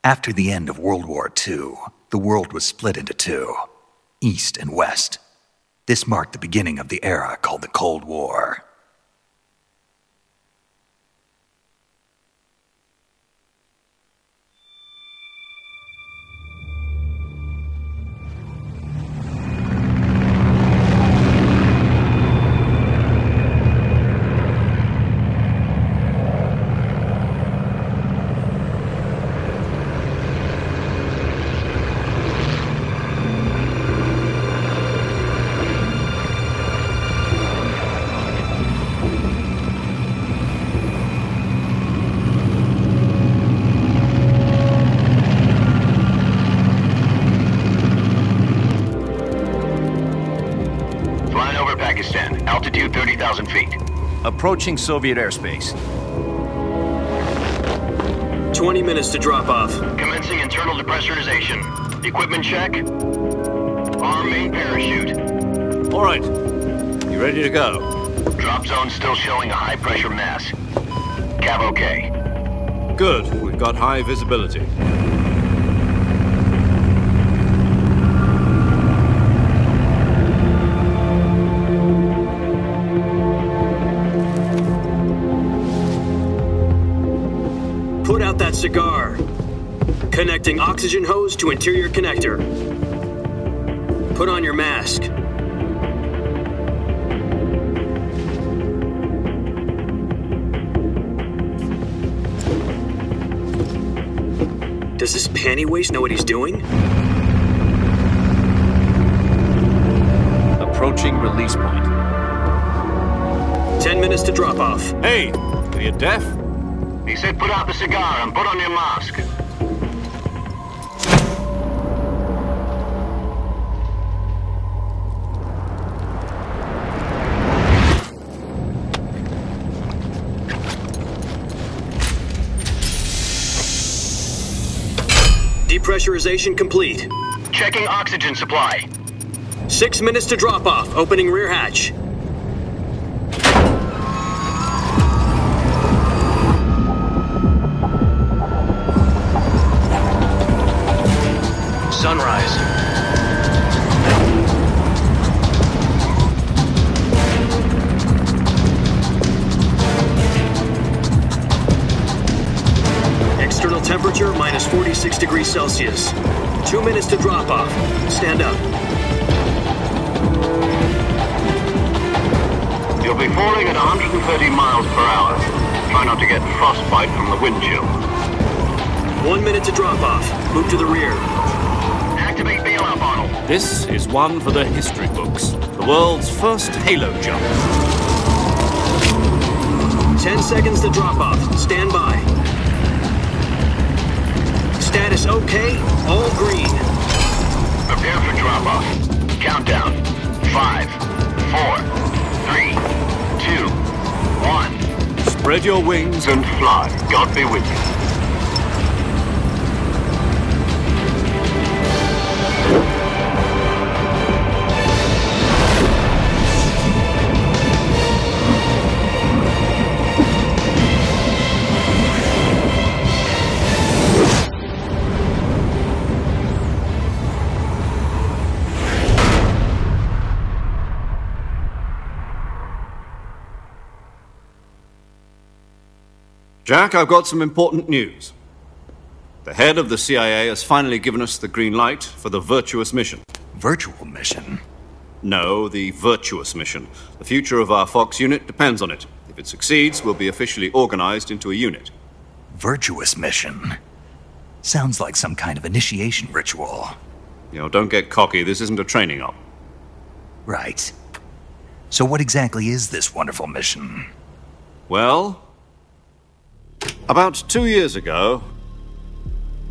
After the end of World War II, the world was split into two, East and West. This marked the beginning of the era called the Cold War. Altitude 30,000 feet. Approaching Soviet airspace. 20 minutes to drop off. Commencing internal depressurization. Equipment check. Arm main parachute. All right. You ready to go? Drop zone still showing a high pressure mass. Cav okay. Good. We've got high visibility. Put out that cigar. Connecting oxygen hose to interior connector. Put on your mask. Does this panty waste know what he's doing? Approaching release point. 10 minutes to drop off. Hey, are you deaf? He said put out the cigar and put on your mask. Depressurization complete. Checking oxygen supply. 6 minutes to drop off. Opening rear hatch. Sunrise. External temperature minus 46 degrees Celsius. 2 minutes to drop off. Stand up. You'll be falling at 130 miles per hour. Try not to get frostbite from the wind chill. 1 minute to drop off. Move to the rear. Activate bailout bottle. This is one for the history books. The world's first halo jump. 10 seconds to drop off. Stand by. Status okay. All green. Prepare for drop off. Countdown. 5, 4, 3, 2, 1. Spread your wings And fly. God be with you. Jack, I've got some important news. The head of the CIA has finally given us the green light for the Virtuous mission. Virtual mission? No, the Virtuous mission. The future of our Fox unit depends on it. If it succeeds, we'll be officially organized into a unit. Virtuous mission? Sounds like some kind of initiation ritual. You know, don't get cocky. This isn't a training op. Right. So what exactly is this wonderful mission? Well, about 2 years ago,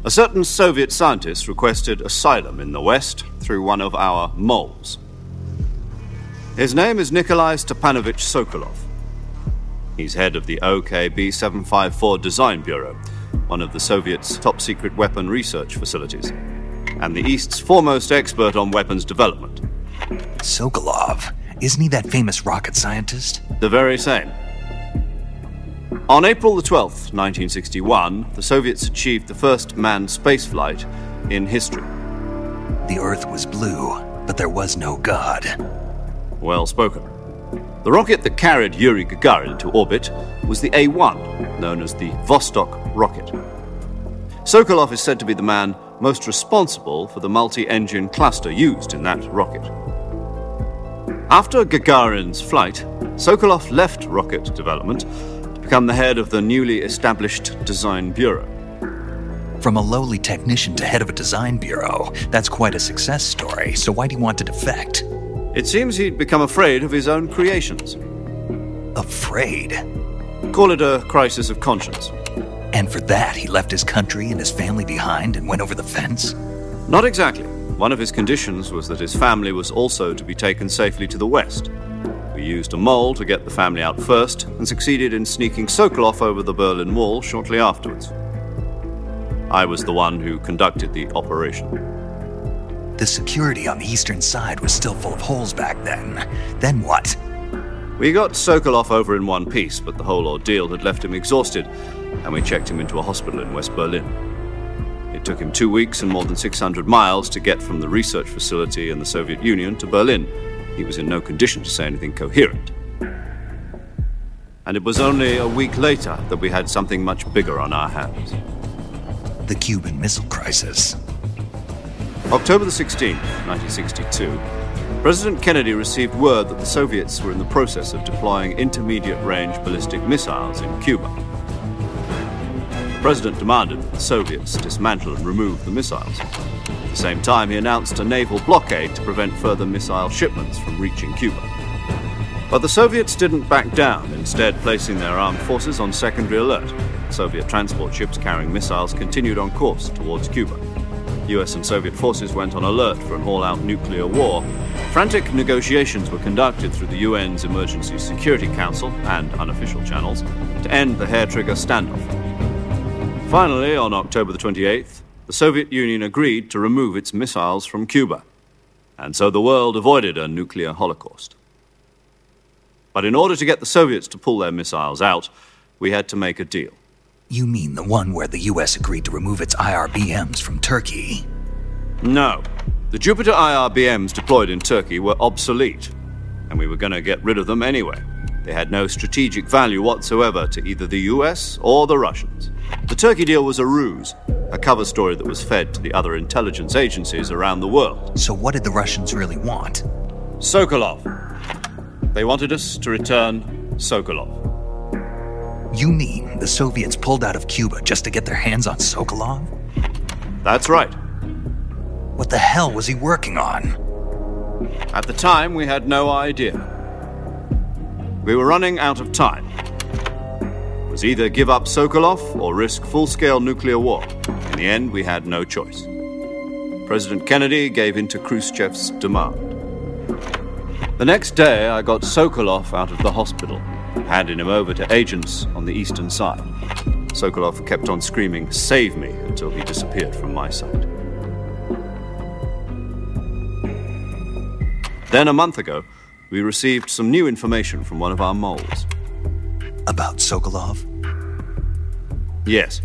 a certain Soviet scientist requested asylum in the West through one of our moles. His name is Nikolai Stepanovich Sokolov. He's head of the OKB-754 Design Bureau, one of the Soviets' top-secret weapon research facilities, and the East's foremost expert on weapons development. Sokolov? Isn't he that famous rocket scientist? The very same. On April the 12th, 1961, the Soviets achieved the first manned spaceflight in history. The Earth was blue, but there was no God. Well spoken. The rocket that carried Yuri Gagarin to orbit was the A-1, known as the Vostok rocket. Sokolov is said to be the man most responsible for the multi-engine cluster used in that rocket. After Gagarin's flight, Sokolov left rocket development to become the head of the newly established Design Bureau. From a lowly technician to head of a design bureau, that's quite a success story, so why'd he want to defect? It seems he'd become afraid of his own creations. Afraid? Call it a crisis of conscience. And for that, he left his country and his family behind and went over the fence? Not exactly. One of his conditions was that his family was also to be taken safely to the west. We used a mole to get the family out first and succeeded in sneaking Sokolov over the Berlin Wall shortly afterwards. I was the one who conducted the operation. The security on the eastern side was still full of holes back then. Then what? We got Sokolov over in one piece, but the whole ordeal had left him exhausted, and we checked him into a hospital in West Berlin. It took him 2 weeks and more than 600 miles to get from the research facility in the Soviet Union to Berlin. He was in no condition to say anything coherent. And it was only a week later that we had something much bigger on our hands. The Cuban Missile Crisis. October the 16th, 1962, President Kennedy received word that the Soviets were in the process of deploying intermediate-range ballistic missiles in Cuba. The President demanded that the Soviets dismantle and remove the missiles. At the same time, he announced a naval blockade to prevent further missile shipments from reaching Cuba. But the Soviets didn't back down, instead placing their armed forces on secondary alert. Soviet transport ships carrying missiles continued on course towards Cuba. US and Soviet forces went on alert for an all-out nuclear war. Frantic negotiations were conducted through the UN's Emergency Security Council and unofficial channels to end the hair-trigger standoff. Finally, on October the 28th, the Soviet Union agreed to remove its missiles from Cuba, and so the world avoided a nuclear holocaust. But in order to get the Soviets to pull their missiles out, we had to make a deal. You mean the one where the US agreed to remove its IRBMs from Turkey? No. The Jupiter IRBMs deployed in Turkey were obsolete, and we were going to get rid of them anyway. They had no strategic value whatsoever to either the US or the Russians. The Turkey deal was a ruse, a cover story that was fed to the other intelligence agencies around the world. So what did the Russians really want? Sokolov. They wanted us to return Sokolov. You mean the Soviets pulled out of Cuba just to get their hands on Sokolov? That's right. What the hell was he working on? At the time, we had no idea. We were running out of time. It was either give up Sokolov or risk full-scale nuclear war. In the end, we had no choice. President Kennedy gave in to Khrushchev's demand. The next day, I got Sokolov out of the hospital, handing him over to agents on the eastern side. Sokolov kept on screaming, "Save me," until he disappeared from my sight. Then a month ago, we received some new information from one of our moles. About Sokolov? Yes.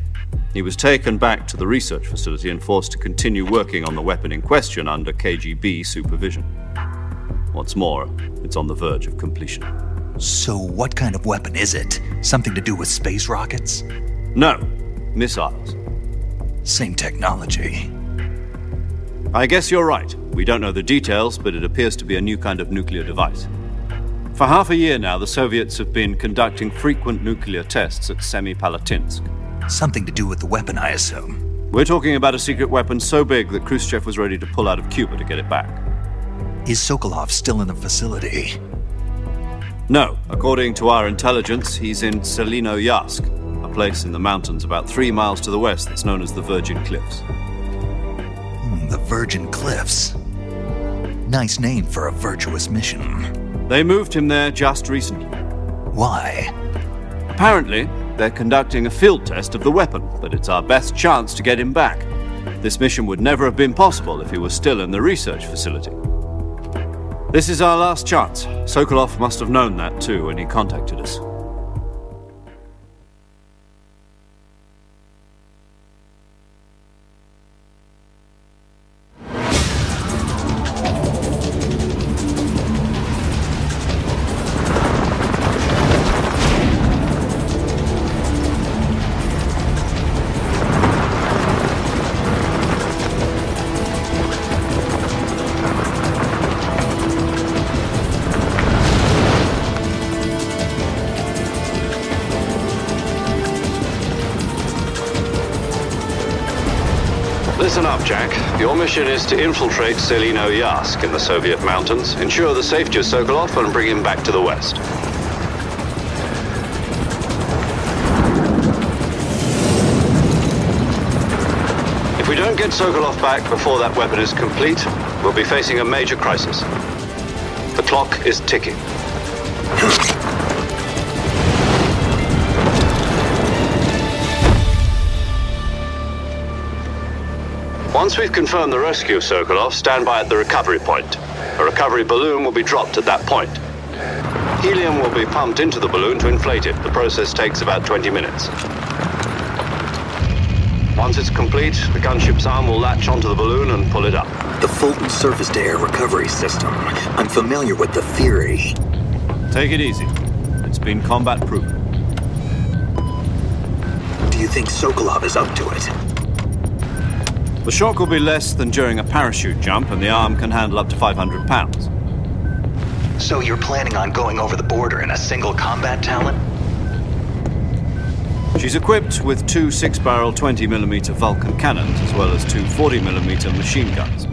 He was taken back to the research facility and forced to continue working on the weapon in question under KGB supervision. What's more, it's on the verge of completion. So what kind of weapon is it? Something to do with space rockets? No, missiles. Same technology. I guess you're right. We don't know the details, but it appears to be a new kind of nuclear device. For half a year now, the Soviets have been conducting frequent nuclear tests at Semipalatinsk. Something to do with the weapon, I assume. We're talking about a secret weapon so big that Khrushchev was ready to pull out of Cuba to get it back. Is Sokolov still in the facility? No. According to our intelligence, he's in Selinoyarsk, a place in the mountains about 3 miles to the west that's known as the Virgin Cliffs. The Virgin Cliffs. Nice name for a virtuous mission. They moved him there just recently. Why? Apparently, they're conducting a field test of the weapon, but it's our best chance to get him back. This mission would never have been possible if he was still in the research facility. This is our last chance. Sokolov must have known that too when he contacted us. up, Jack. Your mission is to infiltrate Selino Yask in the Soviet mountains, ensure the safety of Sokolov, and bring him back to the West. If we don't get Sokolov back before that weapon is complete, we'll be facing a major crisis. The clock is ticking. Once we've confirmed the rescue of Sokolov, stand by at the recovery point. A recovery balloon will be dropped at that point. Helium will be pumped into the balloon to inflate it. The process takes about 20 minutes. Once it's complete, the gunship's arm will latch onto the balloon and pull it up. The Fulton surface-to-air recovery system. I'm familiar with the theory. Take it easy. It's been combat-proven. Do you think Sokolov is up to it? The shock will be less than during a parachute jump, and the arm can handle up to 500 pounds. So you're planning on going over the border in a single combat Talon? She's equipped with two 6-barrel 20mm Vulcan cannons, as well as two 40mm machine guns.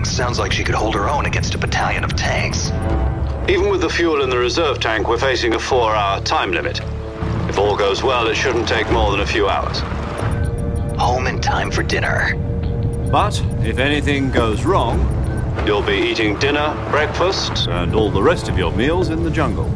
Sounds like she could hold her own against a battalion of tanks. Even with the fuel in the reserve tank, we're facing a 4-hour time limit. If all goes well, it shouldn't take more than a few hours. Home in time for dinner. But if anything goes wrong, you'll be eating dinner, breakfast, and all the rest of your meals in the jungle.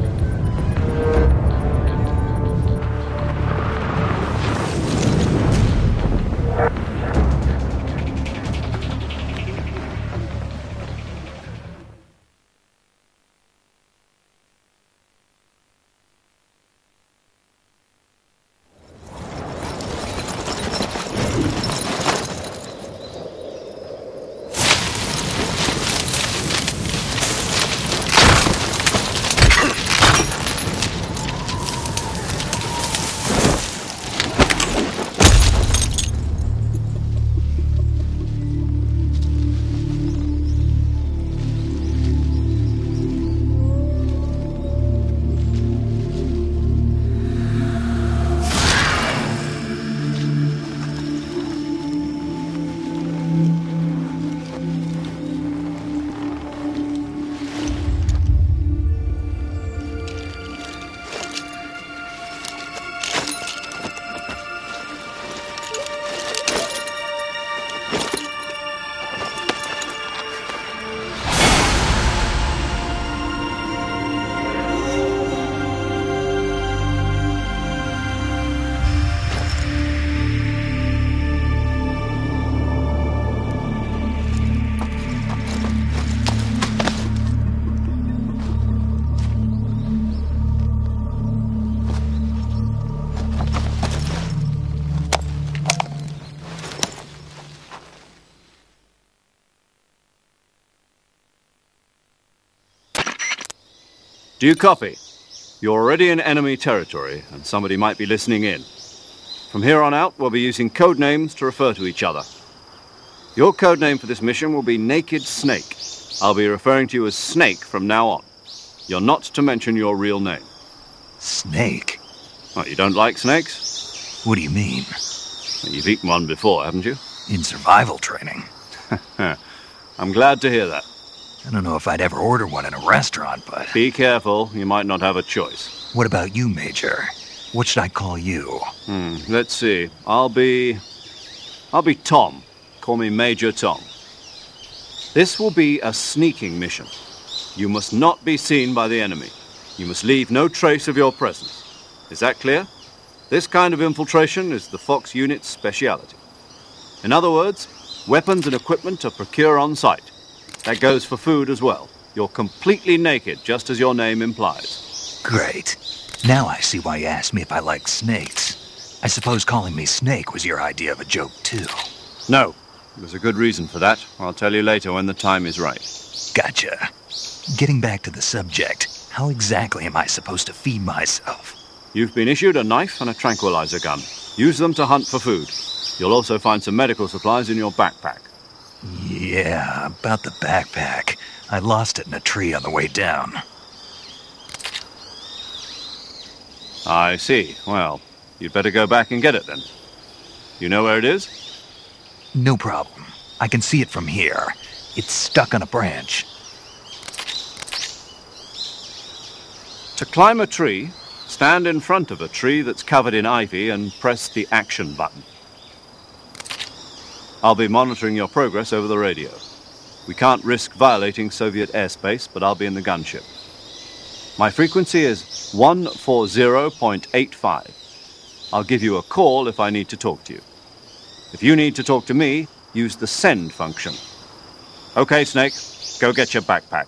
Do you copy? You're already in enemy territory, and somebody might be listening in. From here on out, we'll be using code names to refer to each other. Your code name for this mission will be Naked Snake. I'll be referring to you as Snake from now on. You're not to mention your real name. Snake? What, you don't like snakes? What do you mean? Well, you've eaten one before, haven't you? In survival training. I'm glad to hear that. I don't know if I'd ever order one in a restaurant, but... Be careful, you might not have a choice. What about you, Major? What should I call you? Let's see. I'll be Tom. Call me Major Tom. This will be a sneaking mission. You must not be seen by the enemy. You must leave no trace of your presence. Is that clear? This kind of infiltration is the Fox unit's speciality. In other words, weapons and equipment are procured on site. That goes for food as well. You're completely naked, just as your name implies. Great. Now I see why you asked me if I like snakes. I suppose calling me Snake was your idea of a joke, too. No. There's a good reason for that. I'll tell you later when the time is right. Gotcha. Getting back to the subject, how exactly am I supposed to feed myself? You've been issued a knife and a tranquilizer gun. Use them to hunt for food. You'll also find some medical supplies in your backpack. Yeah, about the backpack. I lost it in a tree on the way down. I see. Well, you'd better go back and get it then. You know where it is? No problem. I can see it from here. It's stuck on a branch. To climb a tree, stand in front of a tree that's covered in ivy and press the action button. I'll be monitoring your progress over the radio. We can't risk violating Soviet airspace, but I'll be in the gunship. My frequency is 140.85. I'll give you a call if I need to talk to you. If you need to talk to me, use the send function. Okay, Snake, go get your backpack.